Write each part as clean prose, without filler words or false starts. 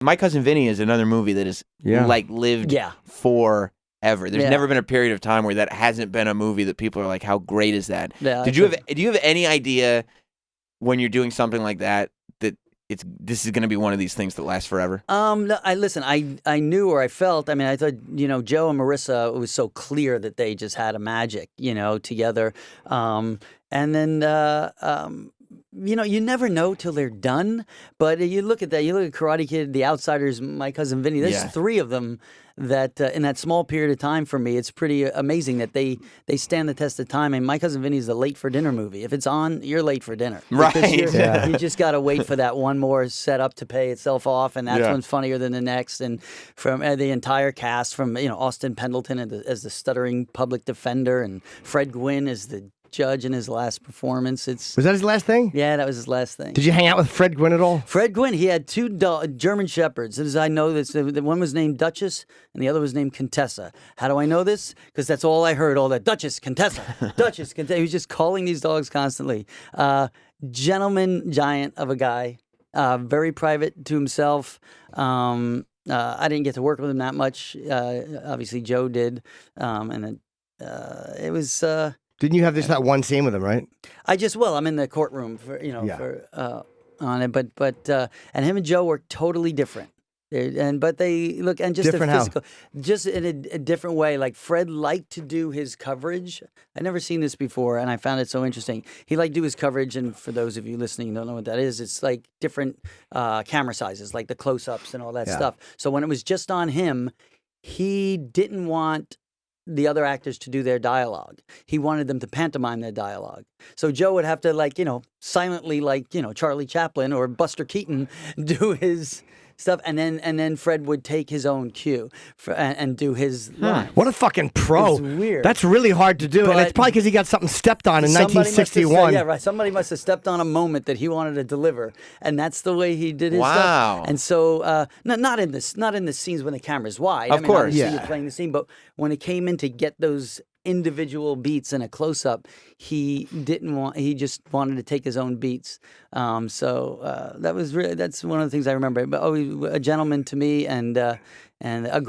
My Cousin Vinny is another movie that is lived forever. There's never been a period of time where that hasn't been a movie that people are like, how great is that? Yeah, do you have any idea when you're doing something like that this is going to be one of these things that lasts forever? No, I knew or I felt. I mean, I thought, Joe and Marissa, it was so clear that they just had a magic, together. And then, you never know till they're done. But you look at that. You look at Karate Kid, The Outsiders, My Cousin Vinny. There's three of them that in that small period of time for me, it's pretty amazing that they stand the test of time. And My Cousin Vinny is the late for dinner movie. If it's on, you're late for dinner. Right. You just got to wait for that one more setup to pay itself off. And that's one's funnier than the next. And from the entire cast, from Austin Pendleton as the stuttering public defender, and Fred Gwynn as the judge in his last performance. Was that his last thing? Yeah, that was his last thing. Did you hang out with Fred Gwynn at all? Fred Gwynn, he had two German Shepherds. As I know this, the one was named Duchess and the other was named Contessa. How do I know this? Because that's all I heard, all that Duchess, Contessa, Duchess, Contessa. He was just calling these dogs constantly. Gentleman giant of a guy, very private to himself. I didn't get to work with him that much. Obviously, Joe did. And it was... Didn't you have that one scene with him, right? I'm in the courtroom for on it, but and him and Joe were totally different. But they look and just different physical, just in a different way. Like Fred liked to do his coverage. I'd never seen this before, and I found it so interesting. He liked to do his coverage, and for those of you listening who don't know what that is, it's like different camera sizes, like the close-ups and all that stuff. So when it was just on him, he didn't want the other actors to do their dialogue. He wanted them to pantomime their dialogue. So Joe would have to silently Charlie Chaplin or Buster Keaton do his stuff, and then Fred would take his own cue and do his line. What a fucking pro! It's weird. That's really hard to do, and it's probably because he got something stepped on in 1961. Yeah, right. Somebody must have stepped on a moment that he wanted to deliver, and that's the way he did his stuff. And so, not in the scenes when the camera's wide. Of course, obviously you're playing the scene, but when it came in to get those individual beats in a close-up, he just wanted to take his own beats. That's one of the things I remember. But a gentleman to me, and another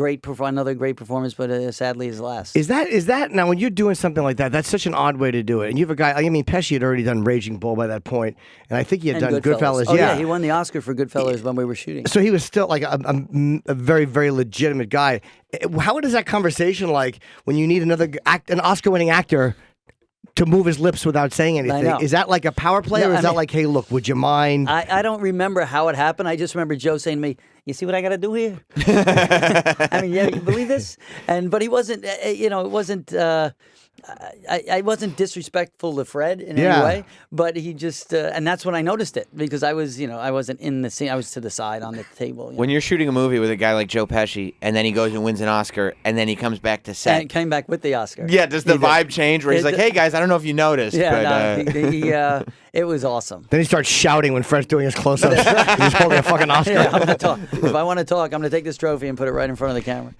great performance, but sadly his last. Is that now when you're doing something like that? That's such an odd way to do it. And you have a guy. Pesci had already done Raging Bull by that point, and I think he had done Goodfellas. Oh yeah, he won the Oscar for Goodfellas when we were shooting. So he was still like a very, very legitimate guy. How is that conversation like when you need an Oscar-winning actor to move his lips without saying anything? Is that like a power play, or is that like, hey, look, would you mind? I don't remember how it happened. I just remember Joe saying to me, "You see what I got to do here?" You believe this? But he wasn't. It wasn't. I wasn't disrespectful to Fred in any way, but he just, and that's when I noticed it, because I wasn't in the scene. I was to the side on the table. When you're shooting a movie with a guy like Joe Pesci, and then he goes and wins an Oscar, and then he comes back to set. And came back with the Oscar. Yeah, does the vibe change where he's like, hey guys, I don't know if you noticed. Yeah, but, it was awesome. Then he starts shouting when Fred's doing his close-ups. He's holding a fucking Oscar. Yeah, I'm gonna talk. If I want to talk, I'm going to take this trophy and put it right in front of the camera.